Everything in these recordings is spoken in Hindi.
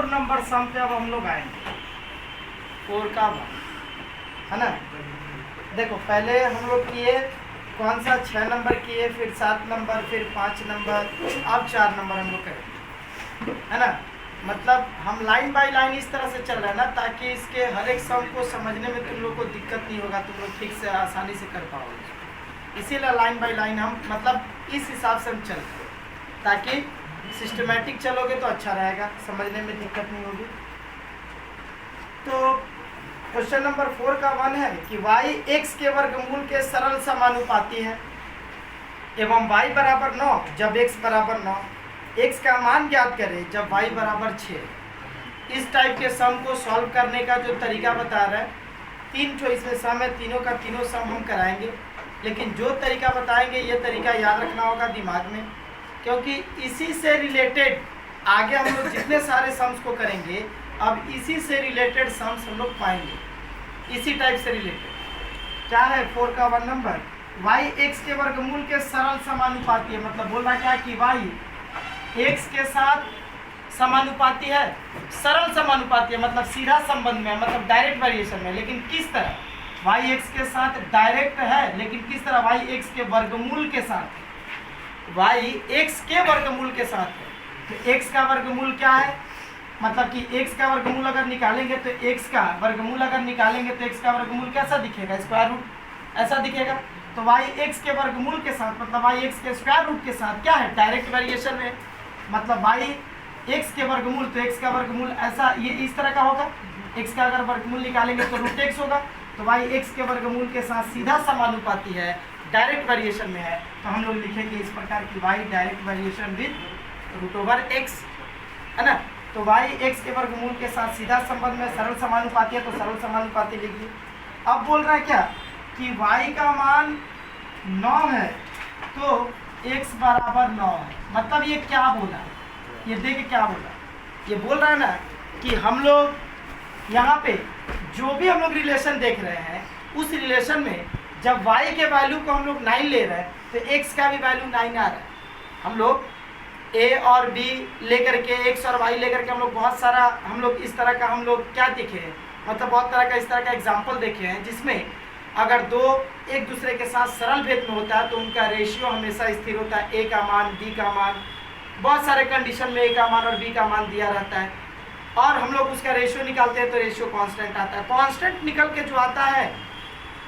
नंबर सम पे अब हम लोग आएंगे। 4 का 1 है ना। देखो पहले हम लोग किए कौन सा 6 नंबर किए, फिर 7 नंबर, फिर 5 नंबर, अब 4 नंबर हम लोग करेंगे, है ना। मतलब हम लाइन बाय लाइन इस तरह से चल रहे हैं ना, ताकि इसके हर एक सम को समझने में तुम लोग को दिक्कत नहीं होगा, तुम लोग ठीक से आसानी से कर पाओगे। इसीलिए लाइन बाय लाइन हम मतलब इस हिसाब से हम चल रहे हैं, ताकि सिस्टमेटिक चलोगे तो अच्छा रहेगा, समझने में दिक्कत नहीं होगी। तो क्वेश्चन नंबर 4 का 1 है कि y x के वर्गमूल के सरल समानुपाती है एवं y बराबर 9 जब x बराबर 9, x का मान ज्ञात करें जब y बराबर 6। इस टाइप के सम को सॉल्व करने का जो तरीका बता रहा है, 3 ठो इसमें सम है, तीनों का तीनों सम हम कराएंगे। लेकिन जो तरीका बताएंगे ये तरीका याद रखना होगा दिमाग में, क्योंकि इसी से रिलेटेड आगे हम लोग जितने सारे सम्स को करेंगे, अब इसी से रिलेटेड सम्स हम लोग पाएंगे, इसी टाइप से रिलेटेड। क्या है 4 का 1 नंबर, y x के वर्गमूल के सरल समानुपाती है। मतलब बोल रहा क्या कि y x के साथ समानुपाती है, सरल समानुपाती है, मतलब सीधा संबंध में है, मतलब डायरेक्ट वेरिएशन में। लेकिन किस तरह, y x के साथ डायरेक्ट है, लेकिन किस तरह, y x के वर्गमूल के साथ, y x के वर्गमूल के साथ है। तो x का वर्गमूल क्या है, मतलब कि x का वर्गमूल अगर निकालेंगे तो x का वर्गमूल अगर निकालेंगे तो x का वर्गमूल कैसा दिखेगा, स्क्वायर रूट ऐसा दिखेगा। तो y x के वर्गमूल के साथ मतलब y x के स्क्वायर रूट के साथ क्या है, डायरेक्ट वेरिएशन में। मतलब y x के वर्गमूल, तो x का वर्गमूल ऐसा ये इस तरह का होगा, x का अगर वर्गमूल निकालेंगे तो रूट x होगा। तो y x के वर्गमूल के साथ सीधा समानुपाती है, डायरेक्ट वेरिएशन में है। तो हम लोग लिखेंगे इस प्रकार की y direct variation with root over x, है ना। तो y x के वर्गमूल के साथ सीधा संबंध में, सरल समानुपाती है, तो सरल समानुपाती लिखिए। अब बोल रहा है क्या कि y का मान 9 है तो x बराबर 9 है। मतलब ये क्या बोला, ये देखिए क्या बोला, ये बोल रहा है ना कि हम लोग यहाँ पे जो भी हम लोग रिलेशन देख रहे हैं, उस रिलेशन में जब y के वैल्यू को हम लोग 9 ले रहे हैं तो x का भी वैल्यू 9 आ रहा है। हम लोग a और b लेकर के, x और y लेकर के हम लोग बहुत सारा हम लोग इस तरह का हम लोग क्या देखे हैं, मतलब बहुत तरह का इस तरह का एग्जाम्पल देखे हैं, जिसमें अगर दो एक दूसरे के साथ सरल भेद में होता है तो उनका रेशियो हमेशा स्थिर होता है, a का मान, b का मान, बहुत सारे कंडीशन में a का मान और b का मान दिया रहता है, और हम लोग उसका रेशियो निकालते हैं तो रेशियो कांस्टेंट आता है। कांस्टेंट निकल के जो आता है,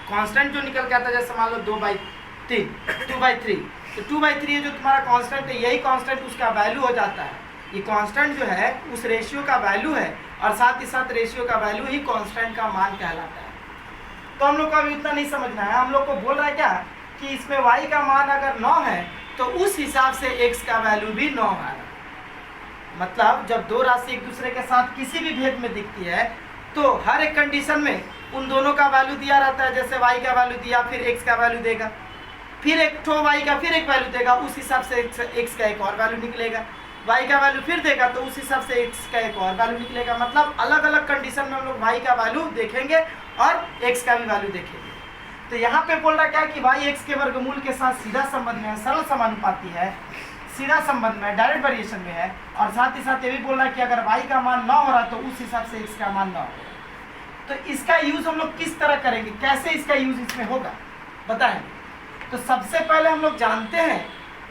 कांस्टेंट जो निकल के आता है, जैसे मान लो 2/3, 2/3, तो 2/3 ये जो तुम्हारा कांस्टेंट है, यही कांस्टेंट उसका वैल्यू हो जाता है। ये कांस्टेंट जो है उस रेशियो का वैल्यू है, और साथ ही साथ रेशियो का वैल्यू ही कांस्टेंट का मान कहलाता है। तो हम लोग को अभी इतना नहीं समझना है, हम लोग को बोल रहा है क्या कि इसमें y का मान अगर 9 है तो उस हिसाब से x का वैल्यू भी 9 है। मतलब जब दो राशि एक दूसरे के साथ किसी भी भेद में दिखती है तो हर एक कंडीशन में उन दोनों का वैल्यू दिया रहता है। जैसे y का वैल्यू दिया, फिर x का वैल्यू देगा, फिर एक ठो y का फिर एक वैल्यू देगा, उस हिसाब से x का एक और वैल्यू निकलेगा, y का वैल्यू फिर देगा तो उस हिसाब से x का एक और वैल्यू निकलेगा। मतलब अलग अलग कंडीशन में हम लोग y का वैल्यू देखेंगे और x का भी वैल्यू देखेंगे। तो यहाँ पे बोल रहा क्या कि y x के वर्गमूल के साथ सीधा संबंध में है, सरल समानुपाती है, सीधा संबंध में, डायरेक्ट वेरिएशन में है, और साथ ही साथ ये भी बोल रहा है कि अगर y का मान 9 हो रहा है तो उस हिसाब से x का मान 9 होगा। तो इसका यूज हम लोग किस तरह करेंगे, कैसे इसका यूज इसमें होगा बताएंगे। तो सबसे पहले हम लोग जानते हैं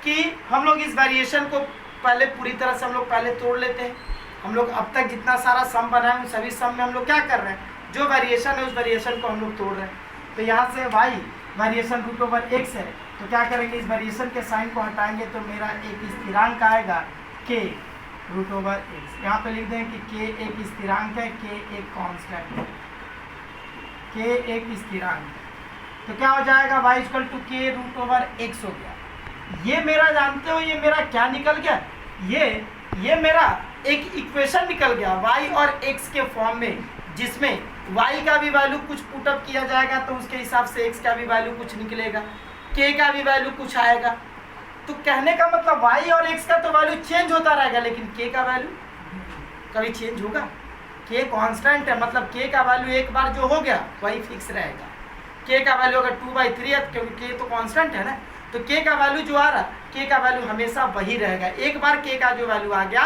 कि हम लोग इस वेरिएशन को पहले पूरी तरह से हम लोग पहले तोड़ लेते हैं। हम लोग अब तक जितना सारा सम बना है उन सभी सम में हम लोग क्या कर रहे हैं, जो वेरिएशन है उस वेरिएशन को हम लोग तोड़ रहे हैं। तो यहाँ से y variation root over x है, तो क्या करेंगे, इस वेरिएशन के साइन को हटाएंगे तो मेरा एक स्थिरांक आएगा k रूट ओवर x। यहाँ पे लिख दें कि k एक स्थिरांक है, k एक कांस्टेंट है, k एक स्थिरांक है। तो क्या हो जाएगा, y equal to k root over x हो गया। ये मेरा जानते हो ये मेरा क्या निकल गया, ये मेरा एक इक्वेशन निकल गया y और x के फॉर्म में, जिसमें y का भी वैल्यू कुछ पुटअप किया जाएगा तो उसके हिसाब से x का भी वैल्यू कुछ निकलेगा, k का भी वैल्यू कुछ आएगा। तो कहने का मतलब y और x का तो वैल्यू चेंज होता रहेगा, लेकिन k का वैल्यू कभी चेंज होगा, k कांस्टेंट है। मतलब k का वैल्यू एक बार जो हो गया वही फिक्स रहेगा। k का वैल्यू अगर 2/3 है, क्योंकि k तो कांस्टेंट है ना, तो k का वैल्यू जो आ रहा, k का वैल्यू हमेशा वही रहेगा। एक बार k का जो वैल्यू आ गया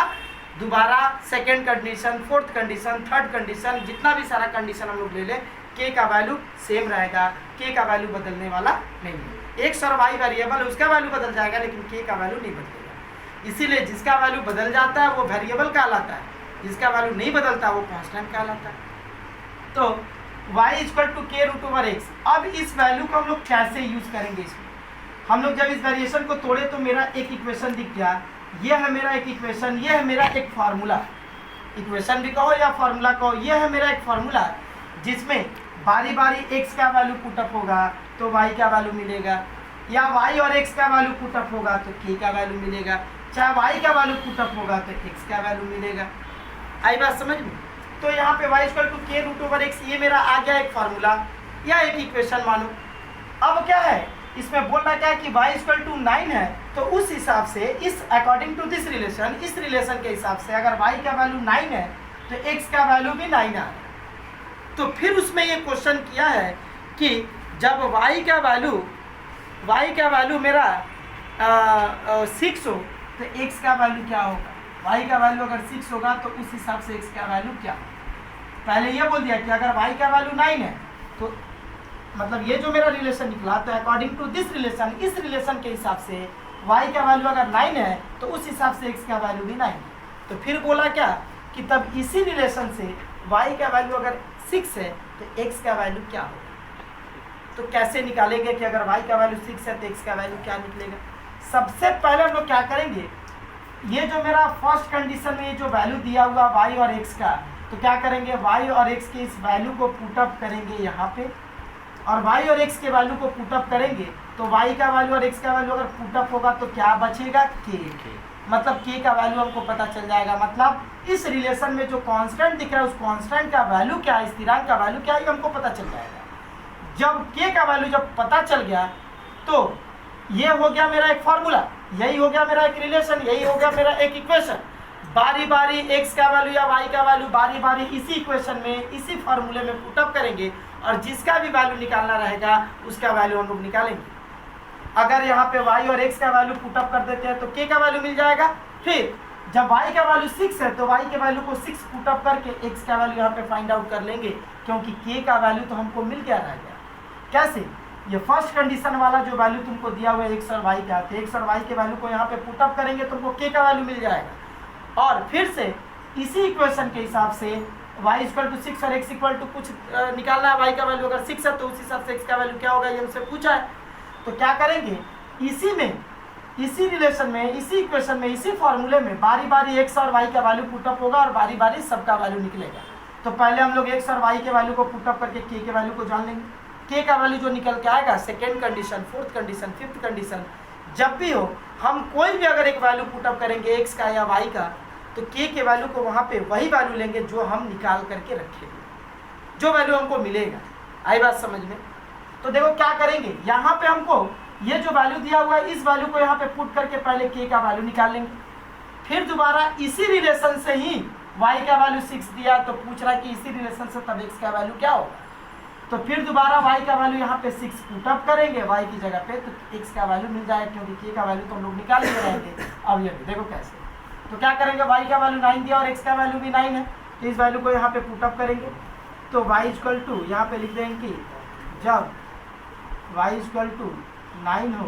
दोबारा second condition, fourth condition, third condition, जितना भी सारा कंडीशन हम लोग ले लें, के का वैल्यू सेम रहेगा, के का वैल्यू बदलने वाला नहीं है। एक्स और वाई वेरिएबल उसका वैल्यू बदल जाएगा लेकिन के का वैल्यू नहीं बदलेगा। इसीलिए जिसका वैल्यू बदल जाता है वो वेरिएबल कहलाता है, जिसका वैल्यू नहीं बदलता वो कांस्टेंट कहलाता है। तो y इक्वल टू के रूट ओवर एक्स। अब इस वैल्यू को हम लोग कैसे यूज करेंगे? इसमें हम लोग जब इस वेरिएशन को तोड़े तो मेरा एक इक्वेशन दिख गया, ये है मेरा एक इक्वेशन, ये है मेरा एक फार्मूला, इक्वेशन भी कहो या फार्मूला कहो, ये है मेरा एक फार्मूला जिसमें बारी बारी x का वैल्यू पुटअप होगा तो y का वैल्यू मिलेगा, या y और x का वैल्यू पुटअप होगा तो k का वैल्यू मिलेगा, चाहे y का वैल्यू पुटअप होगा तो x का वैल्यू मिलेगा। आई बात समझ में? तो यहाँ पे y इक्वल टू के रूट ओवर एक्स, ये मेरा आ गया एक फार्मूला या एक इक्वेशन मानो। अब क्या है इसमें बोल रहा क्या है कि y इक्वल टू 9 है, तो उस हिसाब से इस अकॉर्डिंग टू दिस रिलेशन, इस रिलेशन के हिसाब से अगर y का वैल्यू 9 है तो x का वैल्यू भी 9 आ रहा है। तो फिर उसमें ये क्वेश्चन किया है कि जब y का वैल्यू मेरा 6 हो तो x का वैल्यू क्या होगा? y का वैल्यू अगर 6 होगा तो उस हिसाब से x का वैल्यू क्या होगा? पहले ये बोल दिया कि अगर y का वैल्यू 9 है तो मतलब ये जो मेरा रिलेशन निकला, तो अकॉर्डिंग टू दिस रिलेशन, इस रिलेशन के हिसाब से y का वैल्यू अगर 9 है तो उस हिसाब से x का वैल्यू भी 9 है। तो फिर बोला क्या कि तब इसी रिलेशन से y का वैल्यू अगर 6 है तो x का वैल्यू क्या होगा? तो कैसे निकालेंगे कि अगर y का वैल्यू 6 है तो x का वैल्यू क्या निकलेगा? सबसे पहले हम लोग क्या करेंगे, ये जो मेरा फर्स्ट कंडीशन में ये जो वैल्यू दिया हुआ y और x का, तो क्या करेंगे y और x के इस वैल्यू को पुटअप करेंगे यहाँ पे, और y और x के वैल्यू को पुटअप करेंगे तो y का वैल्यू और x का वैल्यू अगर पुटअप होगा तो क्या बचेगा? k। मतलब k का वैल्यू हमको पता चल जाएगा। मतलब इस रिलेशन में जो कांस्टेंट दिख रहा है उस कांस्टेंट का वैल्यू क्या है, स्थिरांक का वैल्यू क्या है, हमको पता चल जाएगा। जब k का वैल्यू जब पता चल गया तो ये हो गया मेरा एक फार्मूला, यही हो गया मेरा एक रिलेशन, यही हो गया मेरा एक इक्वेशन। बारी बारी x का वैल्यू या y का वैल्यू बारी बारी इसी इक्वेशन में, इसी फार्मूले में पुटअप करेंगे और जिसका भी वैल्यू निकालना रहेगा उसका वैल्यू हम लोग निकालेंगे। अगर यहाँ पे y और x का वैल्यू पुटअप कर देते हैं तो k का वैल्यू मिल जाएगा। फिर जब y का वैल्यू 6 है तो y के वैल्यू को 6 पुटअप करके x का वैल्यू यहाँ पे फाइंड आउट कर लेंगे, क्योंकि k का वैल्यू तो हमको मिल गया रह गया। कैसे? ये फर्स्ट कंडीशन वाला जो वैल्यू तुमको दिया हुआ है x और y का, तो x और y के वैल्यू को यहाँ पे पुटअप करेंगे तुमको k का वैल्यू मिल जाएगा। और फिर से इसी इक्वेशन के हिसाब से y इक्वल टू 6 और x इक्वल टू कुछ निकालना है, y का वैल्यू अगर 6 है तो उस हिसाब से x का वैल्यू क्या होगा ये हमसे पूछा है। तो क्या करेंगे, इसी में, इसी रिलेशन में, इसी इक्वेशन में, इसी फॉर्मूले में बारी बारी x और y का वैल्यू पुटअप होगा और बारी बारी सबका वैल्यू निकलेगा। तो पहले हम लोग x और y के वैल्यू को पुटअप करके k के वैल्यू को जान लेंगे। k का वैल्यू जो निकल के आएगा, second condition, fourth condition, fifth condition, जब भी हो हम कोई भी अगर एक वैल्यू पुटअप करेंगे x का या y का, तो k के वैल्यू को वहाँ पे वही वैल्यू लेंगे जो हम निकाल करके रखेंगे, जो वैल्यू हमको मिलेगा। आई बात समझ में? तो देखो क्या करेंगे, यहाँ पे हमको ये जो वैल्यू दिया हुआ है इस वैल्यू को यहाँ पे पुट करके पहले k का वैल्यू निकाल लेंगे। फिर दोबारा इसी रिलेशन से ही y का वैल्यू 6 दिया तो पूछ रहा है कि इसी रिलेशन से तब x का वैल्यू क्या होगा। तो फिर दोबारा y का वैल्यू यहाँ पे 6 पुटअप करेंगे y की जगह पे, तो x का वैल्यू मिल जाएगा, क्योंकि k का वैल्यू तो हम लोग निकाल लिए रहेंगे। अब ये देखो कैसे, तो क्या करेंगे, y का वैल्यू 9 दिया और x का वैल्यू भी 9 है, तो इस वैल्यू को यहाँ पे पुटअप करेंगे। तो y इक्वल टू यहाँ पे लिख देंगे कि जब y इक्वल टू 9 हो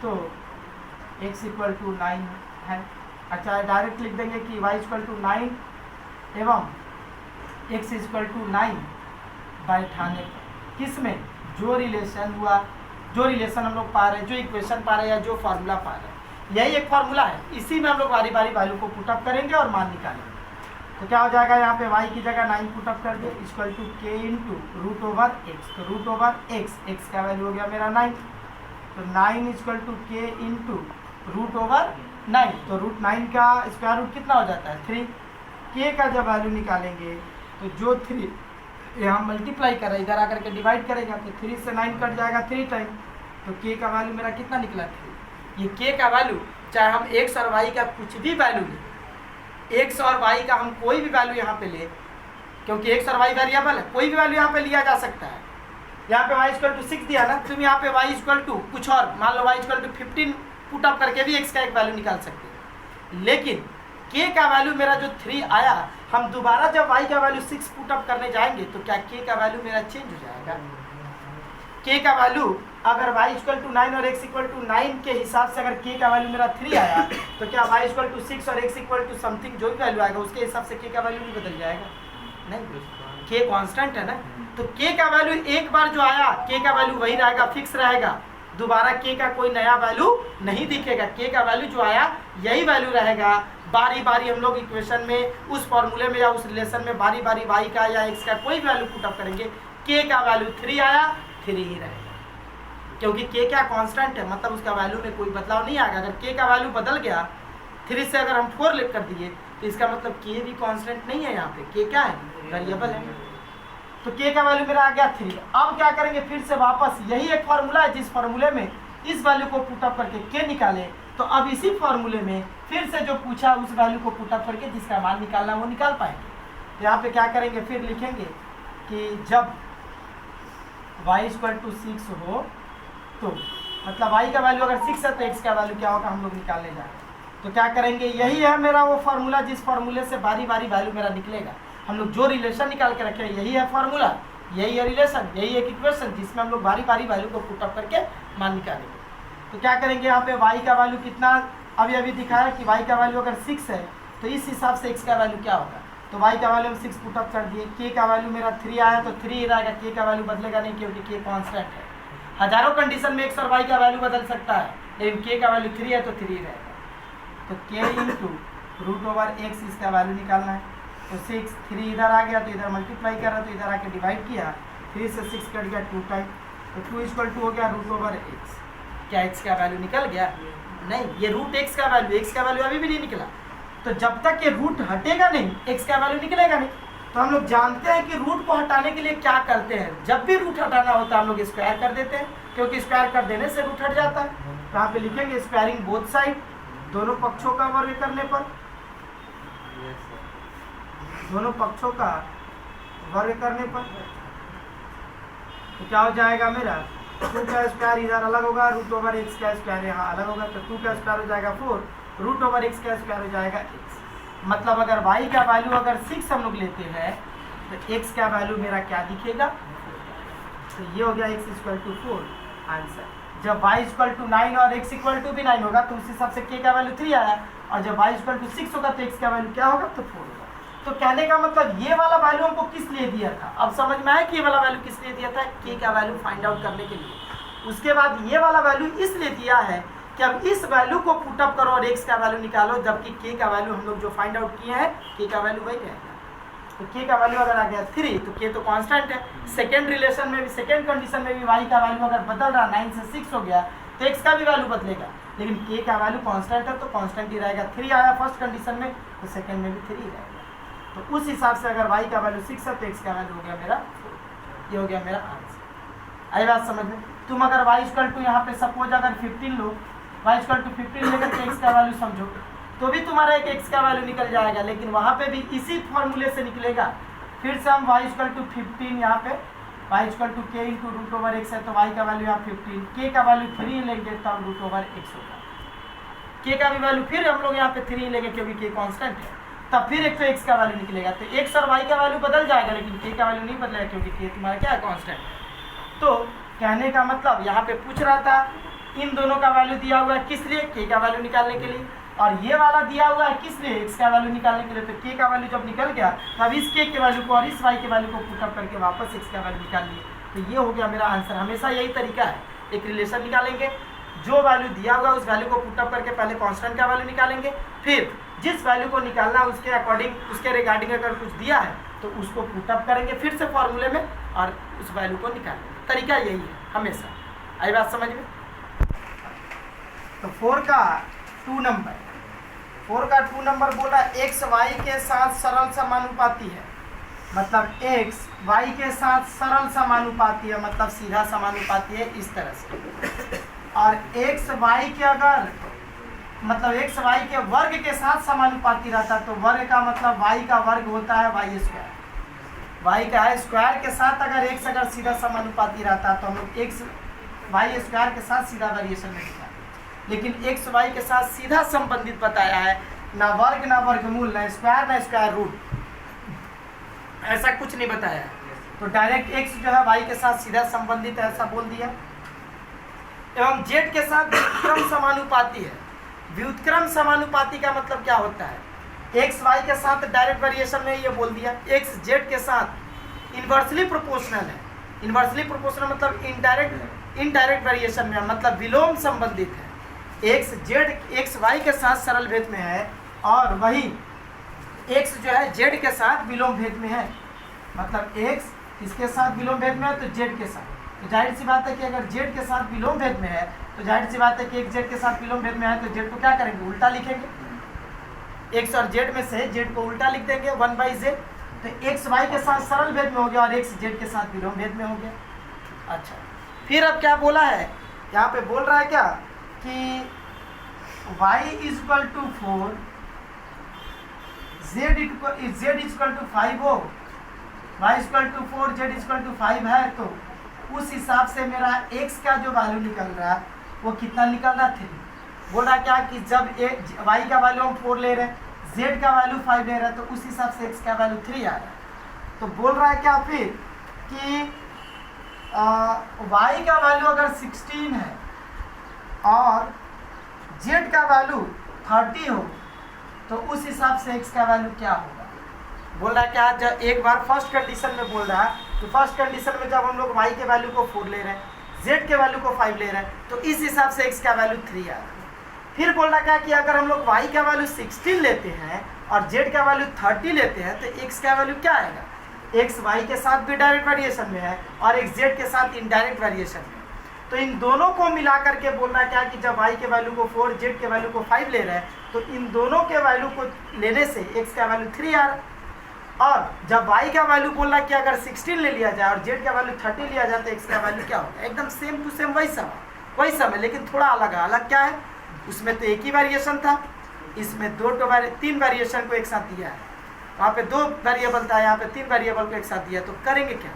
तो x इक्वल टू 9 है। अच्छा, डायरेक्ट लिख देंगे कि y इक्वल टू 9 एवं x इक्वल टू 9 बैठाने पर, किस में, जो रिलेशन हुआ, जो रिलेशन हम लोग पा रहे हैं, जो इक्वेशन पा रहे हैं या जो फार्मूला पा रहे हैं, यही एक फार्मूला है। इसी में हम लोग बारी बारी वैल्यू को पुटअप करेंगे और मान निकालेंगे। तो क्या हो जाएगा, यहाँ पे y की जगह 9 पुटअप कर दे, equal to k into root over X. तो रूट ओवर एक्स का वैल्यू हो गया मेरा 9, तो 9 equal to k into root over 9। तो रूट 9 का स्क्वायर रूट कितना हो जाता है, 3। k का जब वैल्यू निकालेंगे तो जो 3 यहाँ मल्टीप्लाई कर रहा है, इधर आकर के डिवाइड करेगा तो 3 से 9 कट जाएगा 3 टाइम, तो k का वैल्यू मेरा कितना निकला, 3। ये k का वैल्यू चाहे हम x और y का कुछ भी वैल्यू लें, x और y का हम कोई भी वैल्यू यहाँ पे ले, क्योंकि x और y वेरिएबल है, कोई भी वैल्यू यहाँ पे लिया जा सकता है। यहाँ पे y इक्वल टू 6 दिया ना, तुम यहाँ पे y इक्वल टू कुछ और मान लो, y इक्वल टू 15 पुटअप करके भी x का एक वैल्यू निकाल सकते हो। लेकिन k का वैल्यू मेरा जो 3 आया, हम दोबारा जब y का वैल्यू 6 पुट अप करने जाएंगे तो क्या k का वैल्यू मेरा चेंज हो जाएगा? k का वैल्यू अगर y इक्वल टू 9 और x इक्वल टू 9 के हिसाब से अगर k का वैल्यू मेरा 3 आया तो क्या y इक्वल टू 6 और x इक्वल टू समथिंग जो भी वैल्यू आएगा उसके हिसाब से k का वैल्यू भी बदल जाएगा? नहीं, k कांस्टेंट है ना। तो k का वैल्यू एक बार जो आया k का वैल्यू वही रहेगा, फिक्स रहेगा, दोबारा k का कोई नया वैल्यू नहीं दिखेगा। k का वैल्यू जो आया यही वैल्यू रहेगा। बारी बारी हम लोग इक्वेशन में उस फॉर्मूले में या उस रिलेशन में बारी बारी y का या x का कोई वैल्यू पुट अप करेंगे, k का वैल्यू 3 आया 3 ही रहेगा, क्योंकि k क्या कांस्टेंट है, मतलब उसका वैल्यू में कोई बदलाव नहीं आएगा। अगर k का वैल्यू बदल गया 3 से अगर हम 4 लेट कर दिए तो इसका मतलब k भी कांस्टेंट नहीं है, यहाँ पे k क्या है, वेरिएबल है। तो k का वैल्यू मेरा आ गया 3। अब क्या करेंगे, फिर से वापस यही एक फार्मूला है जिस फार्मूले में इस वैल्यू को पुट अप करके k निकाले, तो अब इसी फार्मूले में फिर से जो पूछा उस वैल्यू को पुट अप करके जिसका मान निकालना वो निकाल पाएंगे। तो यहाँ पे क्या करेंगे, फिर लिखेंगे कि जब y इक्वल टू 6 हो तो मतलब y का वैल्यू अगर 6 है तो x का वैल्यू क्या होगा हम लोग निकालने जाएंगे। तो क्या करेंगे, यही है मेरा वो फार्मूला जिस फार्मूले से बारी बारी वैल्यू मेरा निकलेगा। हम लोग जो रिलेशन निकाल के रखे हैं यही है फार्मूला, यही है रिलेशन, यही एक इक्वेशन जिसमें हम लोग बारी बारी वैल्यू को पुट अप करके मान निकालेंगे। तो क्या करेंगे, यहाँ पे y का वैल्यू कितना अभी अभी दिखाया कि y का वैल्यू अगर 6 है तो इस हिसाब से x का वैल्यू क्या होगा। तो y का वैल्यू हम 6 पुट अप कर दिए, k का वैल्यू मेरा 3 आया तो 3 ही रहेगा, k का वैल्यू बदलेगा नहीं क्योंकि k कांस्टेंट है। हजारों कंडीशन में x और y का वैल्यू बदल सकता है, लेकिन k का वैल्यू 3 है तो 3 ही रहेगा। तो k into root over x इसका वैल्यू निकालना है। तो 6 3 इधर आ गया तो इधर मल्टीप्लाई कर रहा तो इधर आके डिवाइड किया, 3 से 6 कट गया 2 टाइम, तो 2 इक्वल टू हो गया रूट ओवर x। क्या x का वैल्यू निकल गया? नहीं, ये रूट x का वैल्यू, x का वैल्यू अभी भी नहीं निकला। तो जब तक ये रूट हटेगा नहीं x का वैल्यू निकलेगा नहीं। तो हम लोग जानते हैं कि रूट को हटाने के लिए क्या करते हैं, जब भी रूट हटाना होता है हम लोग स्क्वायर कर देते हैं, क्योंकि स्क्वायर कर देने से रूट हट जाता है। तो यहाँ पे लिखेंगे स्क्वायरिंग बोथ साइड, दोनों पक्षों का वर्ग करने पर, दोनों पक्षों का वर्ग करने पर तो क्या हो जाएगा मेरा 2 का स्क्वायर इधर अलग होगा, रूट ओवर x का स्क्वायर यहाँ अलग होगा, तो 2 का स्क्वायर हो जाएगा 4, रूट ओवर x का स्क्वायर हो जाएगा x। मतलब अगर y का वैल्यू अगर 6 हम लोग लेते हैं तो x का वैल्यू मेरा क्या दिखेगा, तो ये हो गया x इक्वल टू 4 आंसर। जब y इक्वल टू 9 और x इक्वल टू भी 9 होगा तो उस हिसाब से k का वैल्यू 3 आया, और जब y इक्वल टू 6 होगा तो x का वैल्यू क्या होगा, तो 4 होगा। तो कहने का मतलब ये वाला वैल्यू हमको किस लिए दिया था, अब समझ में आया कि ये वाला वैल्यू किस लिए दिया था, k का वैल्यू फाइंड आउट करने के लिए। उसके बाद ये वाला वैल्यू इसलिए दिया है कि अब इस वैल्यू को पुट अप करो और x का वैल्यू निकालो, जबकि k का वैल्यू हम लोग जो फाइंड आउट किए हैं k का वैल्यू वही रहेगा। तो k का वैल्यू अगर आ गया 3 तो k तो कांस्टेंट है। सेकेंड रिलेशन में भी, सेकेंड कंडीशन में भी y का वैल्यू अगर बदल रहा 9 से 6 हो गया तो x का भी वैल्यू बदलेगा, लेकिन k का वैल्यू कांस्टेंट है तो कांस्टेंट ही रहेगा। 3 आया फर्स्ट कंडीशन में तो सेकेंड में भी 3 ही रहेगा। तो उस हिसाब से अगर y का वैल्यू 6 है तो x का वैल्यू हो गया मेरा 4। ये हो गया मेरा आंसर। आई बात समझ में। तुम अगर y इक्वल टू यहाँ पे सपोज अगर 15 लो, y इक्वल टू 15 लेकर के x का वैल्यू समझो तो भी तुम्हारा एक x का वैल्यू निकल जाएगा, लेकिन वहाँ पे भी इसी फॉर्मूले से निकलेगा। फिर से हम y इक्वल टू 15 यहाँ पे y equal to k into root over x है तो y का वैल्यू यहाँ 15, k का वैल्यू 3 लेंगे तब रूट ओवर x होगा। k का भी वैल्यू फिर हम लोग यहाँ पे 3 लेंगे क्योंकि k कांस्टेंट है, तब फिर एक तो x का वैल्यू निकलेगा। तो x और y का वैल्यू बदल जाएगा लेकिन k का वैल्यू नहीं बदलेगा क्योंकि k तुम्हारा क्या है, कांस्टेंट है। तो कहने का मतलब यहाँ पे पूछ रहा था इन दोनों का वैल्यू दिया हुआ है किस लिए, k का वैल्यू निकालने के लिए, और ये वाला दिया हुआ है किस लिए, x का वैल्यू निकालने के लिए। तो k का वैल्यू जब निकल गया तब इस k के वैल्यू को और इस y के वैल्यू को पुट अप करके वापस x का वैल्यू निकाल लिए। तो ये हो गया मेरा आंसर। हमेशा यही तरीका है, एक रिलेशन निकालेंगे, जो वैल्यू दिया हुआ उस वैल्यू को पुट अप करके पहले कांस्टेंट का वैल्यू निकालेंगे, फिर जिस वैल्यू को निकालना उसके अकॉर्डिंग, उसके रिगार्डिंग अगर कुछ दिया है तो उसको पुट अप करेंगे फिर से फॉर्मूले में और उस वैल्यू को निकालेंगे। तरीका यही है हमेशा। आई बात समझ में। तो 4 का 2 नंबर बोला x y के साथ सरल समानुपाती है, मतलब x y के साथ सरल समानुपाती है, मतलब सीधा समानुपाती है इस तरह से। और x y के अगर मतलब x y के वर्ग के साथ समानुपाती रहता है तो वर्ग का मतलब y का वर्ग होता है y स्क्वायर। y का है स्क्वायर के साथ अगर x अगर सीधा समानुपाती रहता है तो हम लोग x y स्क्वायर के साथ सीधा वेरिएशन में लिखा है, लेकिन x y के साथ सीधा संबंधित बताया है ना वर्ग ना वर्गमूल, ना स्क्वायर ना स्क्वायर रूट, ऐसा कुछ नहीं बताया है। तो डायरेक्ट x जो है y के साथ सीधा संबंधित है ऐसा बोल दिया। एवं z के साथ व्युत्क्रम समानुपाती है। व्युत्क्रम समानुपाती का मतलब क्या होता है? x y के साथ डायरेक्ट वेरिएशन में ये बोल दिया, x z के साथ इन्वर्सली प्रोपोर्शनल है। इन्वर्सली प्रोपोर्शनल मतलब इनडायरेक्ट वेरिएशन में, मतलब विलोम संबंधित है। x y के साथ सरल भेद में है और वही x जो है z के साथ विलोम भेद में है। मतलब x इसके साथ विलोम भेद में है तो z के साथ, तो जाहिर सी बात है कि अगर z के साथ विलोम भेद में है तो जाहिर सी बात है कि x z के साथ विलोम भेद में है तो z को क्या करेंगे? उल्टा लिखेंगे। x और z में से z को उल्टा लिख देंगे 1/z, तो x y के साथ सरल भेद में हो गया और x z के साथ विलोम भेद में हो गया। अच्छा, फिर अब क्या बोला है यहाँ पे? बोल रहा है क्या कि y equal to 4, z equal to 5 हो, y equal to 4, z equal to 5 है, तो उस हिसाब से मेरा x का जो वैल्यू निकल रहा है वो कितना निकल रहा है? 3। बोल रहा क्या कि जब y का वैल्यू हम 4 ले रहे हैं, z का वैल्यू 5 ले रहे हैं, तो उस हिसाब से x का वैल्यू 3 आ रहा है। तो बोल रहा है क्या फिर कि y का वैल्यू अगर 16 है और z का वैल्यू 30 हो तो उस हिसाब से x का वैल्यू क्या होगा? बोल रहा है क्या? जब एक बार फर्स्ट कंडीशन में बोल रहा है तो फर्स्ट कंडीशन में जब हम लोग y के वैल्यू को 4 ले रहे हैं, z के वैल्यू को 5 ले रहे हैं, तो इस हिसाब से x का वैल्यू 3 आ रहा है। फिर बोल रहा क्या कि अगर हम लोग y का वैल्यू 16 लेते हैं और z का वैल्यू 30 लेते हैं तो x का वैल्यू क्या आएगा? x y के साथ भी डायरेक्ट वेरिएशन में है और x z के साथ इनडायरेक्ट वेरिएशन में। तो इन दोनों को मिला करके बोल रहा क्या कि जब y के वैल्यू को 4, z के वैल्यू को 5 ले रहे हैं तो इन दोनों के वैल्यू को लेने से x का वैल्यू 3 आ रहा है। और जब y का वैल्यू बोल रहा कि अगर 16 ले लिया जाए और z का वैल्यू 30 लिया जाए तो x का वैल्यू क्या होगा? एकदम सेम टू सेम वही सब है, लेकिन थोड़ा अलग है। अलग क्या है? उसमें तो एक ही वेरिएशन था, इसमें 3 वेरिएशन को एक साथ दिया है। वहाँ पे 2 वेरिएबल था, यहाँ पे 3 वेरिएबल को एक साथ दिया। तो करेंगे क्या?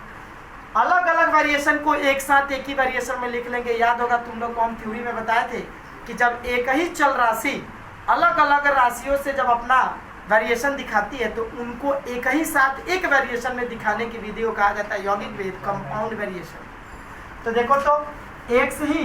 अलग अलग वेरिएशन को एक साथ एक ही वेरिएशन में लिख लेंगे। याद होगा तुम लोग को हम थ्योरी में बताए थे कि जब एक ही चल राशि अलग अलग राशियों से जब अपना वेरिएशन दिखाती है तो उनको एक ही साथ एक वेरिएशन में दिखाने की विधि को कहा जाता है यौगिक भेद, कंपाउंड वेरिएशन। तो देखो तो x ही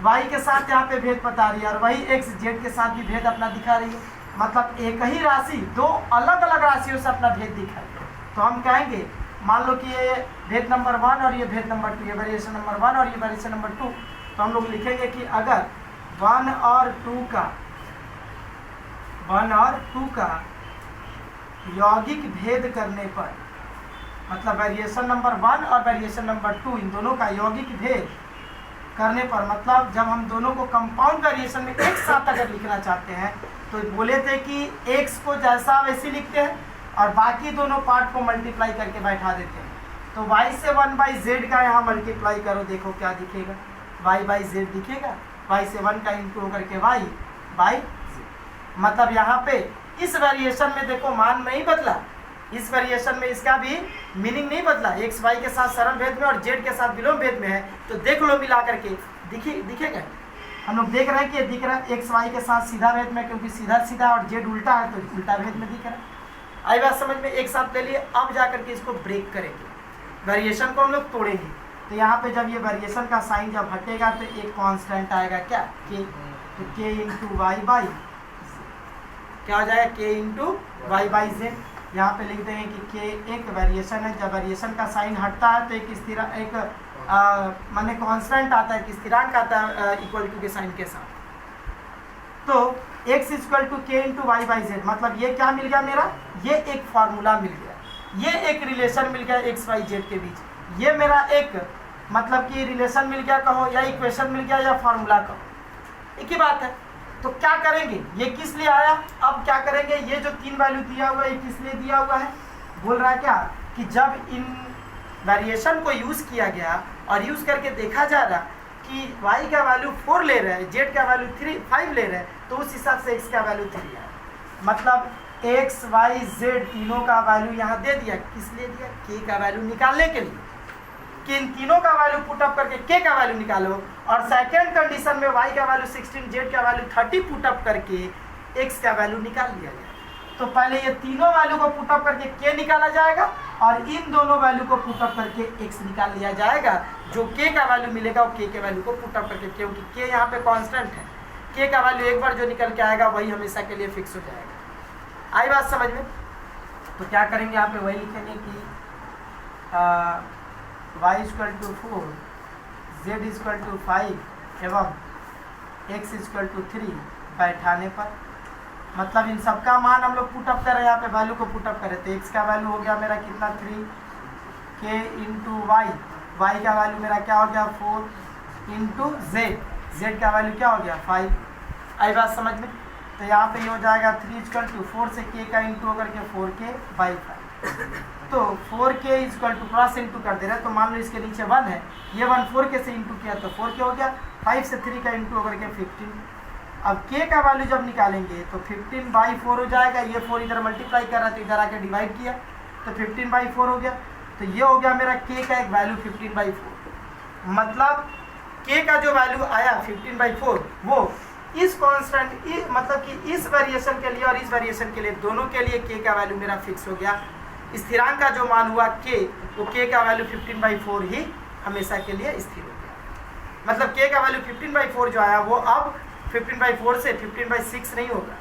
y के साथ यहाँ पे भेद बता रही है और वही x z के साथ भी भेद अपना दिखा रही है। मतलब एक ही राशि 2 अलग अलग राशियों से अपना भेद दिखा रही है। तो हम कहेंगे मान लो कि ये भेद नंबर 1 और ये भेद नंबर 2, ये वेरिएशन नंबर 1 और ये वेरिएशन नंबर 2, तो हम लोग लिखेंगे कि अगर 1 और 2 का यौगिक भेद करने पर, मतलब वेरिएशन नंबर 1 और वेरिएशन नंबर 2 इन दोनों का यौगिक भेद करने पर, मतलब जब हम दोनों को कंपाउंड वेरिएशन में एक साथ अगर लिखना चाहते हैं तो बोले थे कि x को जैसा वैसे लिखते हैं और बाकी दोनों पार्ट को मल्टीप्लाई करके बैठा देते हैं। तो y से 1/z का यहाँ मल्टीप्लाई करो, देखो क्या दिखेगा? y/z दिखेगा। y से 1 का इंटू करके y/z, मतलब यहाँ पे इस वेरिएशन में देखो मान नहीं बदला, इस वेरिएशन में इसका भी मीनिंग नहीं बदला। x y के साथ सरल भेद में और z के साथ विलोम भेद में है, तो देख लो मिला करके दिखेगा। हम लोग देख रहे हैं कि ये दिख रहा है x y के साथ सीधा भेद में, क्योंकि सीधा सीधा और z उल्टा है तो उल्टा भेद में दिख रहा है। आई बात समझ में? एक साथ ले लिए। अब जा करके इसको ब्रेक करेंगे, वेरिएशन को हम लोग तोड़ेंगे। तो यहाँ पे जब ये वेरिएशन का साइन जब हटेगा तो एक कांस्टेंट आएगा क्या? k। तो k इंटू वाई बाई क्या हो जाएगा? k into y by z। यहाँ पे लिख देंगे कि k एक वेरिएशन है। जब वेरिएशन का साइन हटता है तो एक माने कांस्टेंट आता है, एक स्थिरांक आता है इक्वल टू के साइन के साथ। तो x equal to k into y by z, मतलब ये क्या मिल गया मेरा? ये एक फार्मूला मिल गया, ये एक रिलेशन मिल गया x y z के बीच। ये मेरा एक मतलब कि रिलेशन मिल गया कहो, या इक्वेशन मिल गया, या फार्मूला कहो, एक ही बात है। तो क्या करेंगे? ये किस लिए आया? अब क्या करेंगे? ये जो 3 वैल्यू दिया हुआ है ये किस लिए दिया हुआ है? बोल रहा है क्या कि जब इन वेरिएशन को यूज़ किया गया और यूज़ करके देखा जा रहा कि y का वैल्यू 4 ले रहे हैं, z का वैल्यू 5 ले रहे हैं, तो उस हिसाब से x का वैल्यू 3 है। मतलब x y z तीनों का वैल्यू यहाँ दे दिया। किस लिए दिया? k का वैल्यू निकालने के लिए, कि इन तीनों का वैल्यू पुट अप करके k का वैल्यू निकालो। और सेकेंड कंडीशन में y का वैल्यू 16, z का वैल्यू 30 पुट अप करके x का वैल्यू निकाल लिया जाए। तो पहले ये तीनों वैल्यू को पुटअप करके k निकाला जाएगा और इन दोनों वैल्यू को पुटअप करके x निकाल लिया जाएगा। जो k का वैल्यू मिलेगा वो k के वैल्यू को पुटअप करके, क्योंकि k यहाँ पे कांस्टेंट है, k का वैल्यू एक बार जो निकल के आएगा वही हमेशा के लिए फिक्स हो जाएगा। आई बात समझ में? तो क्या करेंगे यहाँ पे वही लिखेंगे कि y equal to 4, z equal to 5 एवं x इक्वल टू 3 बैठाने पर, मतलब इन सबका मान हम लोग पुटअप कर रहे हैं, यहाँ पे वैल्यू को पुटअप करें तो x का वैल्यू हो गया मेरा कितना 3 k इंटू y का वैल्यू मेरा क्या हो गया 4 इंटू z का वैल्यू क्या हो गया 5। आई बात समझ में? तो यहाँ पे ये हो जाएगा 3 इक्वल टू 4 से k का इंटू होकर के 4k बाई 5। तो 4k equal to cross into कर दे रहे हैं, तो मान लो इसके नीचे 1 है, ये 1 4k से इंटू किया तो 4k हो गया, 5 से 3 का इंटू होकर के 15। अब k का वैल्यू जब निकालेंगे तो 15 बाई 4 हो जाएगा, ये 4 इधर मल्टीप्लाई कर रहा है तो इधर आके डिवाइड किया तो 15 बाई 4 हो गया। तो ये हो गया मेरा k का एक वैल्यू 15 बाई 4। मतलब k का जो वैल्यू आया 15 बाई 4 वो इस कांस्टेंट मतलब कि इस वेरिएशन के लिए और इस वेरिएशन के लिए दोनों के लिए k का वैल्यू मेरा फिक्स हो गया। स्थिरांक का जो मान हुआ k, वो k का वैल्यू 15 बाई 4 ही हमेशा के लिए स्थिर हो गया। मतलब k का वैल्यू 15 बाई 4 जो आया वो अब 15 बाई 4 से 15 बाई 6 नहीं होगा,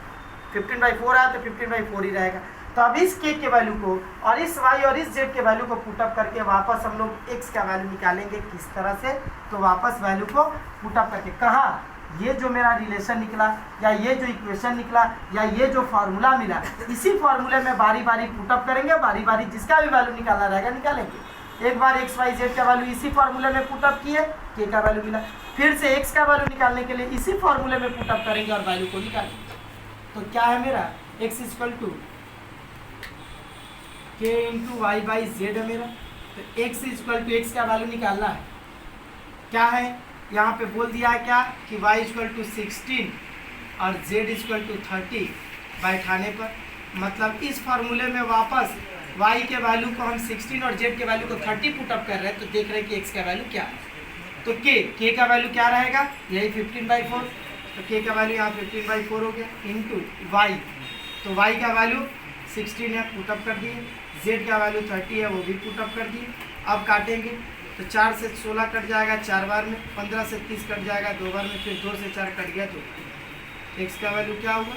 15 बाई 4 आया तो 15 बाई 4 ही रहेगा। तो अब इस k के वैल्यू को और इस y और इस z के वैल्यू को पुटअप करके वापस हम लोग x का वैल्यू निकालेंगे। किस तरह से? तो वापस वैल्यू को पुटअप करके, कहाँ ये जो मेरा रिलेशन निकला या ये जो इक्वेशन निकला या ये जो फार्मूला मिला, इसी फार्मूले में बारी बारी पुटअप करेंगे, बारी बारी जिसका भी वैल्यू निकालना रहेगा निकालेंगे। एक बार x y z का वैल्यू इसी फार्मूले में पुटअप किए, k का वैल्यू मिला, फिर से x का वैल्यू निकालने के लिए इसी फार्मूले में पुटअप करेंगे और वैल्यू को निकालेंगे। तो क्या है मेरा x equal to k into y by z है मेरा। तो x इक्वल टू x का वैल्यू निकालना है, क्या है यहाँ पे बोल दिया है क्या कि y इक्वल टू 16 और z इक्वल टू 30 बैठाने पर, मतलब इस फार्मूले में वापस y के वैल्यू को हम 16 और z के वैल्यू को 30 पुटअप कर रहे हैं। तो देख रहे हैं कि x का वैल्यू क्या है। तो k का वैल्यू क्या रहेगा, यही 15 बाई 4। तो k का वैल्यू यहाँ 15 बाई 4 हो गया इंटू y, तो y का वैल्यू 16 है, पुटअप कर दिए, z का वैल्यू 30 है, वो भी पुटअप कर दिए। अब काटेंगे तो 4 से 16 कट जाएगा 4 बार में, 15 से 30 कट जाएगा 2 बार में, फिर 2 से 4 कट गया तो x का वैल्यू क्या होगा।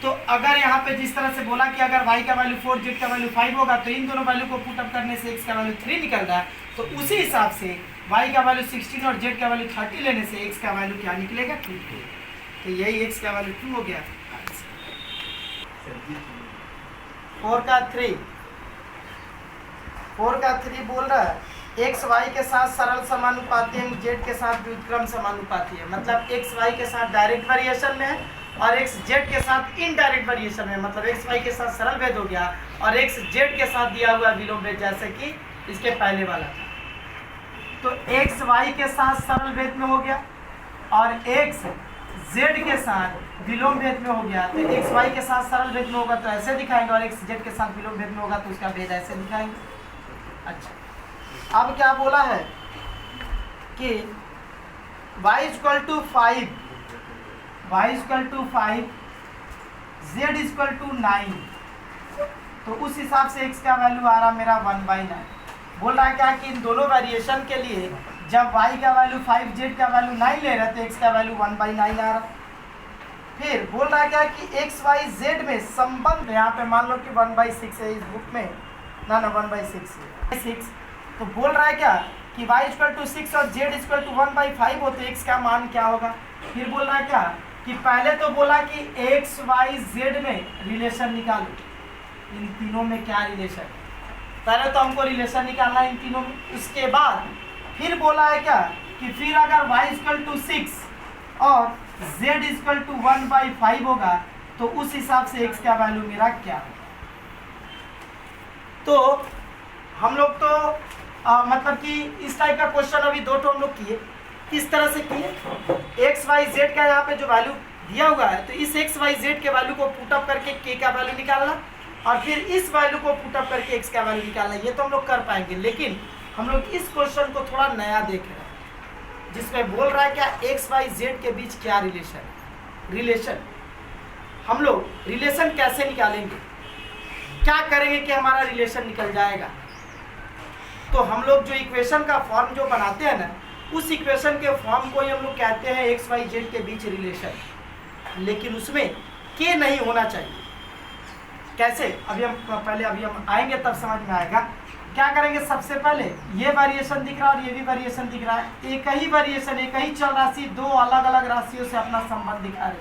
तो अगर यहाँ पे जिस तरह से बोला कि अगर y का वैल्यू 4 z का वैल्यू 5 होगा तो इन दोनों वैल्यू को पुटअप करने से x का वैल्यू 3 निकल रहा है, तो उसी हिसाब से y का वैल्यू 16 और z का वैल्यू 30 लेने से x का वैल्यू क्या निकलेगा 2। तो यही x का वैल्यू 2 हो गया। 4 का 3 बोल रहा है x y के साथ सरल समानुपाती है, z के साथ व्युत्क्रम समानुपाती है। मतलब x y के साथ डायरेक्ट वेरिएशन में है और x z के साथ इनडायरेक्ट वेरिएशन में, मतलब x y के साथ सरल भेद हो गया और x z के साथ दिया हुआ विलोम भेद, जैसे कि इसके पहले वाला था। तो x y के साथ सरल भेद में हो गया और x z के साथ विलोम भेद में हो गया। तो x y के साथ सरल भेद में होगा तो ऐसे दिखाएंगे और x z के साथ विलोम भेद में होगा तो उसका भेद ऐसे दिखाएंगे। अच्छा, अब क्या बोला है कि y equal to 5, z equal to 9, तो उस हिसाब से x का वैल्यू आ रहा मेरा 1/9। बोल रहा है क्या कि इन दोनों वेरिएशन के लिए जब y का वैल्यू 5 z का वैल्यू 9 ले रहे थे, x का वैल्यू 1/9 आ रहा। फिर बोल रहा है क्या कि x y z में संबंध, यहाँ पे मान लो कि 1/6 है इस बुक में, ना 1/6 है 6। तो बोल रहा है क्या कि y इक्वल टू 6 और z इक्वल टू 1/5 हो तो x का मान क्या होगा। फिर बोल रहा है क्या कि पहले तो बोला कि x y z में रिलेशन निकालो, इन तीनों में क्या रिलेशन, पहले तो हमको रिलेशन निकालना है इन तीनों में। उसके बाद फिर बोला है क्या कि फिर अगर y इक्वल टू 6 और z इक्वल टू 1/5 होगा तो उस हिसाब से x का वैल्यू मेरा क्या होगा। तो हम लोग तो मतलब कि इस टाइप का क्वेश्चन अभी 2 हम लोग किए। किस तरह से किए, एक्स वाई जेड का यहाँ पे जो वैल्यू दिया हुआ है तो इस एक्स वाई जेड के वैल्यू को पुटअप करके के का वैल्यू निकालना और फिर इस वैल्यू को पुटअप करके एक्स का वैल्यू निकालना, ये तो हम लोग कर पाएंगे। लेकिन हम लोग इस क्वेश्चन को थोड़ा नया देख रहे हैं जिसमें बोल रहा है क्या एक्स वाई जेड के बीच क्या रिलेशन। हम लोग रिलेशन कैसे निकालेंगे, क्या करेंगे कि हमारा रिलेशन निकल जाएगा। तो हम लोग जो इक्वेशन का फॉर्म जो बनाते हैं ना, उस इक्वेशन के फॉर्म को ही हम लोग कहते हैं एक्स वाई जेड के बीच रिलेशन, लेकिन उसमें के नहीं होना चाहिए। कैसे, अभी हम आएंगे तब समझ में आएगा। क्या करेंगे, सबसे पहले ये वेरिएशन दिख रहा है और ये भी वेरिएशन दिख रहा है, एक ही वेरिएशन, एक ही चल राशि दो अलग अलग राशियों से अपना संबंध दिखा रही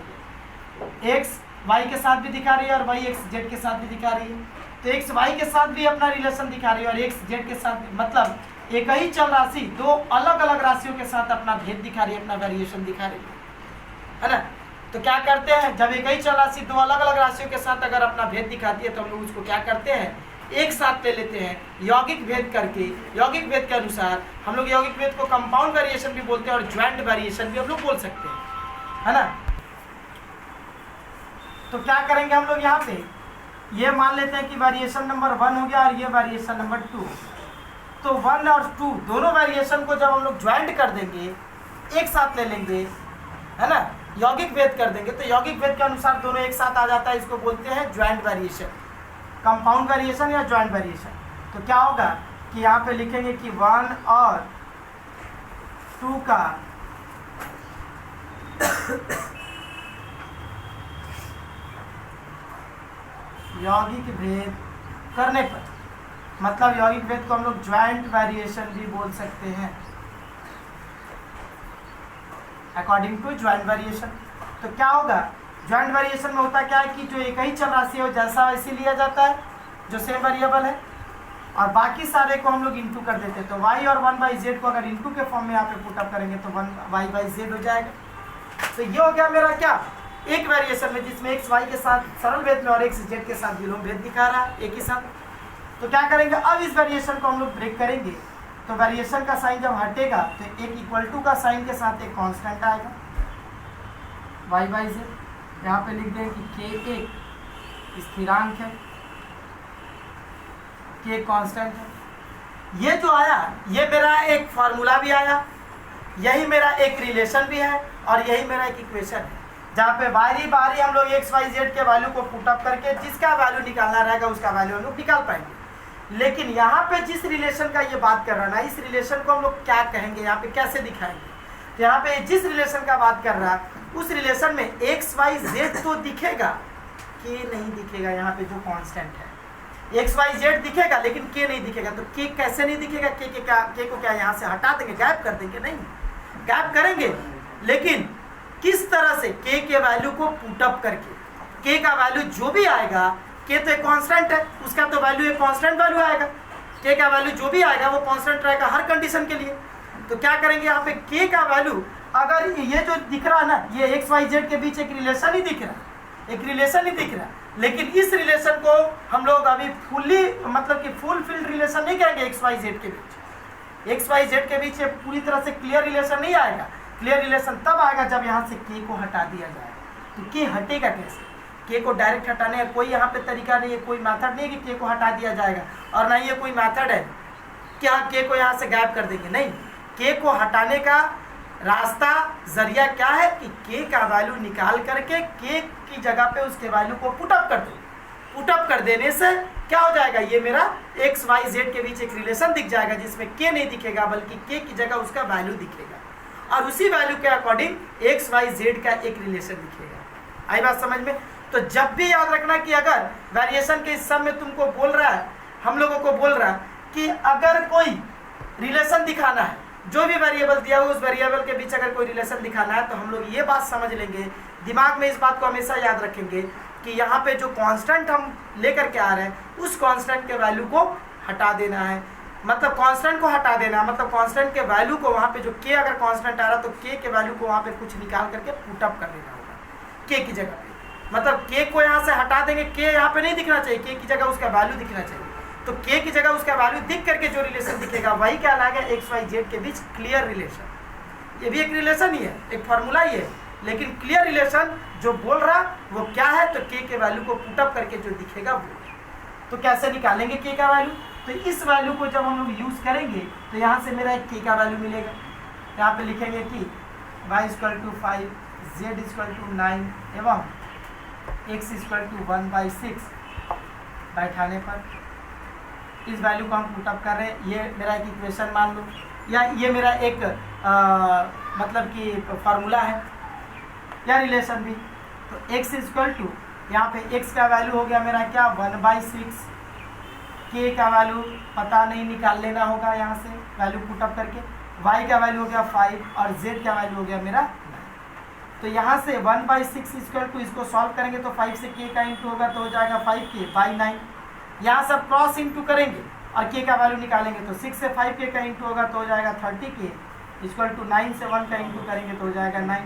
है। एक्स वाई के साथ भी दिखा रही है और वाई एक्स जेड के साथ भी दिखा रही है। तो एक्स वाई के साथ भी अपना रिलेशन दिखा रही है और एक्स जेड के साथ, मतलब एक ही चल राशि दो अलग अलग राशियों के साथ अपना भेद दिखा रही है, अपना वेरिएशन दिखा रही है ना। तो क्या करते हैं, जब एक ही चल राशि दो अलग अलग राशियों के साथ अगर अपना भेद दिखाती है तो हम लोग उसको क्या करते हैं, एक साथ ले लेते हैं यौगिक भेद करके। यौगिक भेद के अनुसार हम लोग यौगिक भेद को कंपाउंड वेरिएशन भी बोलते हैं और ज्वाइंट वेरिएशन भी हम लोग बोल सकते हैं, है ना। तो क्या करेंगे हम लोग, यहाँ पे ये मान लेते हैं कि वेरिएशन नंबर 1 हो गया और ये वेरिएशन नंबर 2। तो 1 और 2 दोनों वेरिएशन को जब हम लोग ज्वाइंट कर देंगे, एक साथ ले लेंगे, है ना, यौगिक भेद कर देंगे, तो यौगिक भेद के अनुसार दोनों एक साथ आ जाता है। इसको बोलते हैं ज्वाइंट वेरिएशन, कंपाउंड वेरिएशन या ज्वाइंट वेरिएशन। तो क्या होगा कि यहाँ पे लिखेंगे कि 1 और 2 का यौगिक भेद करने पर, मतलब यौगिक भेद को हम लोग ज्वाइंट वेरिएशन भी बोल सकते हैं, अकॉर्डिंग टू ज्वाइंट वेरिएशन। तो क्या होगा, ज्वाइंट वेरिएशन में होता क्या है कि जो एक ही चल राशि हो जैसा वैसे लिया जाता है, जो सेम वेरिएबल है, और बाकी सारे को हम लोग इंटू कर देते हैं। तो y और 1/z को अगर इंटू के फॉर्म में यहाँ पे पुटअप करेंगे तो 1y/z हो जाएगा। तो ये हो गया मेरा क्या, एक वेरिएशन में जिसमें एक्स वाई के साथ सरल भेद में और एक्स जेड के साथ विलोम भेद दिखा रहा है एक ही साथ। तो क्या करेंगे, अब इस वेरिएशन को हम लोग ब्रेक करेंगे। तो वेरिएशन का साइन जब हटेगा तो एक इक्वल टू का साइन के साथ एक कांस्टेंट आएगा y/z। यहाँ पे लिख दें कि k एक स्थिरांक है, k कांस्टेंट है। ये जो आया ये मेरा एक फार्मूला भी आया, यही मेरा एक रिलेशन भी है और यही मेरा एक इक्वेशन है, जहाँ पे बारी बारी हम लोग एक्स वाई जेड के वैल्यू को पुटअप करके जिसका वैल्यू निकालना रहेगा उसका वैल्यू हम लोग निकाल पाएंगे। लेकिन यहाँ पे जिस रिलेशन का ये बात कर रहा है ना, इस रिलेशन को हम लोग क्या कहेंगे, यहाँ पे कैसे दिखाएंगे। तो यहाँ पे जिस रिलेशन का बात कर रहा है उस रिलेशन में एक्स वाई जेड तो दिखेगा, के नहीं दिखेगा। यहाँ पे जो कांस्टेंट है एक्स वाई जेड दिखेगा लेकिन के नहीं दिखेगा। तो के कैसे नहीं दिखेगा, के को क्या यहाँ से हटा देंगे, गायब कर देंगे? नहीं, गायब करेंगे, लेकिन किस तरह से, के वैल्यू को पुटअप करके। के का वैल्यू जो भी आएगा, के तो एक कांस्टेंट है, उसका तो वैल्यू एक कांस्टेंट वैल्यू आएगा। के का वैल्यू जो भी आएगा वो कांस्टेंट रहेगा हर कंडीशन के लिए। तो क्या करेंगे, यहाँ पे के का वैल्यू, अगर ये जो दिख रहा है ना, ये एक्स वाई जेड के बीच एक रिलेशन ही दिख रहा है, एक रिलेशन ही दिख रहा है, लेकिन इस रिलेशन को हम लोग अभी फुल्ली, मतलब कि फुल फिल्ड रिलेशन नहीं करेंगे एक्स वाई जेड के बीच। एक्स वाई जेड के बीच पूरी तरह से क्लियर रिलेशन नहीं आएगा। क्लियर रिलेशन तब आएगा जब यहाँ से के को हटा दिया जाएगा। तो के हटेगा कैसे, के को डायरेक्ट हटाने का कोई यहाँ पे तरीका नहीं है, कोई मेथड नहीं है कि के को हटा दिया जाएगा, और ना ये कोई मेथड है कि हाँ के को यहाँ से गायब कर देंगे। नहीं, के को हटाने का रास्ता, जरिया क्या है कि के का वैल्यू निकाल करके के की जगह पे उसके वैल्यू को पुटअप कर दो। पुटअप कर देने से क्या हो जाएगा, ये मेरा एक्स वाई जेड के बीच एक रिलेशन दिख जाएगा जिसमें के नहीं दिखेगा बल्कि के की जगह उसका वैल्यू दिखेगा, और उसी वैल्यू के अकॉर्डिंग एक्स वाई जेड का एक रिलेशन दिखेगा। आई बात समझ में? तो जब भी याद रखना कि अगर वेरिएशन के इस सब में तुमको बोल रहा है, हम लोगों को बोल रहा है कि अगर कोई रिलेशन दिखाना है, जो भी वेरिएबल दिया हुआ उस वेरिएबल के बीच अगर कोई रिलेशन दिखाना है, तो हम लोग ये बात समझ लेंगे, दिमाग में इस बात को हमेशा याद रखेंगे कि यहाँ पे जो कांस्टेंट हम लेकर के आ रहे हैं उस कांस्टेंट के वैल्यू को हटा देना है। मतलब कांस्टेंट को हटा देना, मतलब कांस्टेंट के वैल्यू को वहाँ पे जो के अगर कांस्टेंट आ रहा तो के के वैल्यू को वहाँ पे कुछ निकाल करके पुटअप कर देना होगा के की जगह पे। मतलब के को यहाँ से हटा देंगे, के यहाँ पे नहीं दिखना चाहिए, के की जगह उसका वैल्यू दिखना चाहिए। तो के की जगह उसका वैल्यू दिख करके जो रिलेशन दिखेगा वही क्या लाएगा, एक्स वाई जेड के बीच क्लियर रिलेशन। ये भी एक रिलेशन ही है, एक फॉर्मूला ही है, लेकिन क्लियर रिलेशन जो बोल रहा वो क्या है, तो के वैल्यू को पुटअप करके जो दिखेगा वो। तो कैसे निकालेंगे के का वैल्यू, तो इस वैल्यू को जब हम लोग यूज़ करेंगे तो यहाँ से मेरा एक के का वैल्यू मिलेगा। यहाँ पे लिखेंगे कि y = 5, z = 9 एवं x इक्वल टू 1/6 बैठाने पर इस वैल्यू को हम पुटअप कर रहे हैं। ये मेरा एक इक्वेशन मान लो, या ये मेरा एक मतलब कि फार्मूला है या रिलेशन भी। तो x इक्वल टू यहाँ पे x का वैल्यू हो गया मेरा क्या 1/6, k का वैल्यू पता नहीं निकाल लेना होगा यहाँ से वैल्यू पुटअप करके, y का वैल्यू हो गया 5 और z का वैल्यू हो गया मेरा 9। तो यहाँ से 1/6 इक्वल टू इसको सॉल्व करेंगे तो 5 से k का इंटू होगा तो हो जाएगा 5k/9। यहाँ सब क्रॉस इंटू करेंगे और k का वैल्यू निकालेंगे तो 6 से 5k का इंटू होगा तो हो जाएगा 30k इक्वल टू 9 से 1 का इंटू करेंगे तो हो जाएगा 9।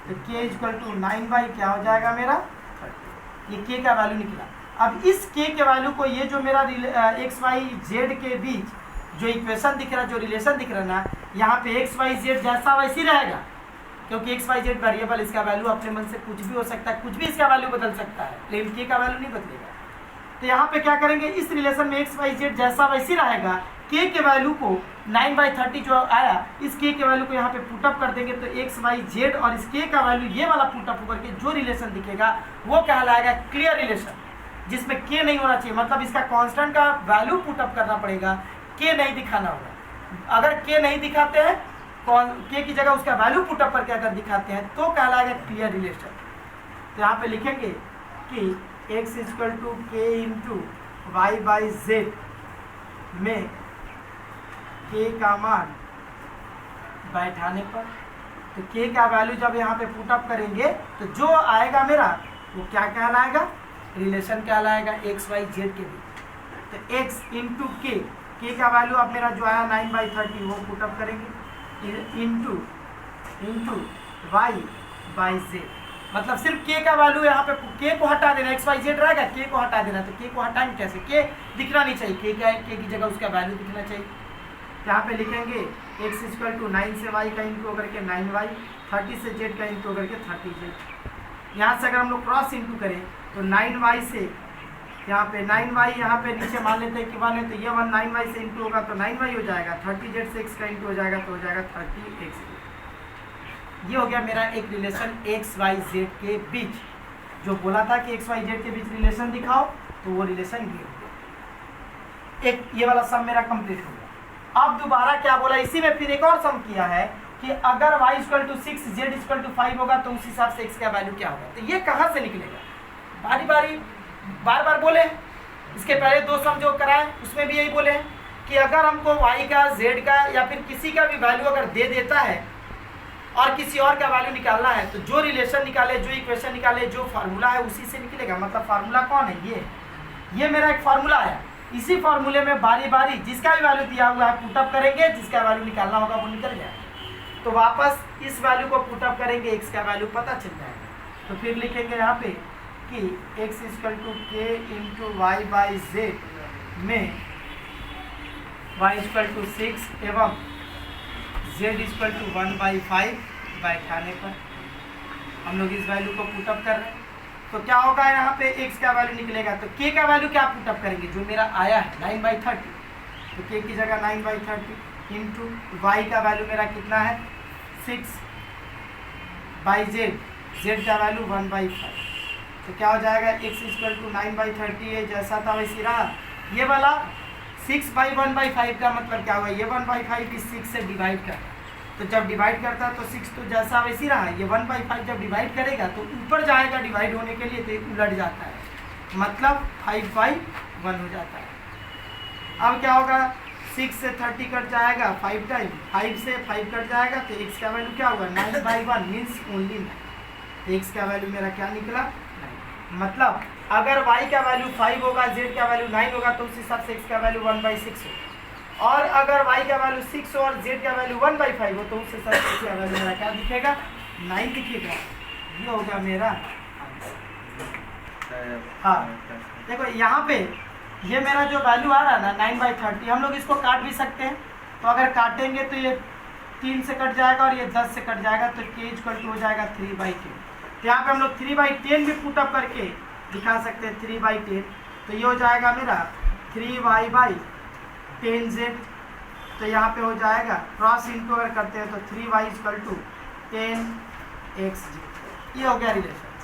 तो k इक्वल टू 9 क्या हो जाएगा मेरा 30। ये k का वैल्यू निकला। अब इस k के वैल्यू को ये जो मेरा x y z के बीच जो इक्वेशन दिख रहा है, जो रिलेशन दिख रहा है ना, यहाँ पे x y z जैसा वैसी रहेगा, क्योंकि x y z वेरिएबल, इसका वैल्यू अपने मन से कुछ भी हो सकता है, कुछ भी इसका वैल्यू बदल सकता है, लेकिन k का वैल्यू नहीं बदलेगा। तो यहाँ पे क्या करेंगे, इस रिलेशन में x y z जैसा वैसी रहेगा, k के वैल्यू को 9/30 जो आया, इस k के वैल्यू को यहाँ पे पुटअप कर देंगे तो x y z और इस k का वैल्यू ये वाला पुटअप होकर के जो रिलेशन दिखेगा वो कहलाएगा क्लियर रिलेशन, जिसमें k नहीं होना चाहिए। मतलब इसका कांस्टेंट का वैल्यू पुटअप करना पड़ेगा, k नहीं दिखाना होगा। अगर k नहीं दिखाते हैं, k की जगह उसका वैल्यू पुटअप करके अगर दिखाते हैं तो कहलाएगा क्लियर रिलेशन। तो यहाँ पे लिखेंगे कि x equal to k into y/z में k का मान बैठाने पर, तो k का वैल्यू जब यहाँ पे पुटअप करेंगे तो जो आएगा मेरा वो क्या कहलाएगा, रिलेशन कहलाएगा x y z के बीच। तो x इंटू k का वैल्यू अब मेरा जो आया 9/30 वो पुटअप करेंगे इंटू y/z, मतलब सिर्फ k का वैल्यू यहाँ पे k को हटा देना, x y z रहेगा, k को हटा देना। तो k को हटाएंगे कैसे, k दिखना नहीं चाहिए, k क्या है, k की जगह उसका वैल्यू दिखना चाहिए। यहाँ पे लिखेंगे x इक्वल टू 9 से y का इंटू होकर के 9y, 30 से z का इंटू होकर के 30z। यहाँ से अगर हम लोग क्रॉस इंटू करें तो 9y से यहाँ पे 9y यहाँ पे नीचे मान लेते हैं कि 1 है, तो ये 1 9y से इंटू होगा तो 9y हो जाएगा, 30z से x का इंटू हो जाएगा तो हो जाएगा 30x। ये हो गया मेरा एक रिलेशन x y z के बीच, जो बोला था कि x y z के बीच रिलेशन दिखाओ, तो वो रिलेशन ये हो गया। एक ये वाला सम मेरा कंप्लीट हो गया। अब दोबारा क्या बोला, इसी में फिर एक और सम किया है कि अगर y equal to 6 z equal to 5 होगा तो उस हिसाब से x का वैल्यू क्या होगा। तो ये कहाँ से निकलेगा, बार बार बोले। इसके पहले दो सम जो कराए उसमें भी यही बोले कि अगर हमको y का z का या फिर किसी का भी वैल्यू अगर दे देता है और किसी और का वैल्यू निकालना है तो जो रिलेशन निकाले, जो इक्वेशन निकाले, जो फार्मूला है उसी से निकलेगा। मतलब फार्मूला कौन है, ये मेरा एक फार्मूला है। इसी फार्मूले में बारी बारी जिसका भी वैल्यू दिया हुआ है पुटअप करेंगे, जिसका वैल्यू निकालना होगा वो निकल जाएगा। तो वापस इस वैल्यू को पुटअप करेंगे, x का वैल्यू पता चल जाएगा। तो फिर लिखेंगे यहाँ पे कि x equal to k into y/z में y इक्वल टू 6 एवं z इक्वल टू 1/5 बैठाने पर हम लोग इस वैल्यू को पुटअप कर रहे हैं। तो क्या होगा, यहाँ पे x का वैल्यू निकलेगा तो k का वैल्यू क्या पुटअप करेंगे, जो मेरा आया है 9/30, तो k की जगह 9/30 इंटू y का वैल्यू मेरा कितना है 6/z, z का वैल्यू 1/5। तो क्या हो जाएगा, x इक्वल टू 9/30 है, जैसा था वैसी रहा। ये वाला 6/1/5 का मतलब क्या हुआ, ये 1/5 इस 6 से डिवाइड कर, तो जब डिवाइड करता है तो 6 तो जैसा वैसी रहा। ये 1/5 जब डिवाइड करेगा तो ऊपर जाएगा डिवाइड होने के लिए, तो उलट जाता है, मतलब 5/1 हो जाता है। अब क्या होगा, 6 से 30 कट जाएगा 5 टाइम, 5 से 5 कट जाएगा तो x का वैल्यू क्या हुआ 9/1 मीन्स ओनली 9। x का वैल्यू मेरा क्या निकला 9। मतलब अगर y का वैल्यू 5 होगा, z का वैल्यू 9 होगा तो उस हिसाब से x का वैल्यू 1/6 हो, और अगर y का वैल्यू 6 हो और z का वैल्यू 1/5 हो तो उस हिसाब से x का वैल्यू मेरा क्या दिखेगा 9 दिखेगा। ये होगा मेरा हाँ। देखो यहाँ पे ये मेरा जो वैल्यू आ रहा है ना 9/30, हम लोग इसको काट भी सकते हैं। तो अगर काटेंगे तो ये 3 से कट जाएगा और ये 10 से कट जाएगा, तो k इक्वल टू हो जाएगा 3/10। तो यहाँ पे हम लोग 3/10 भी पुटअप करके दिखा सकते हैं 3/10। तो ये हो जाएगा मेरा 3y/10z। तो यहाँ पे हो जाएगा क्रॉस इंटू अगर करते हैं तो 3y इक्वल टू 10xz। ये हो गया रिलेशन।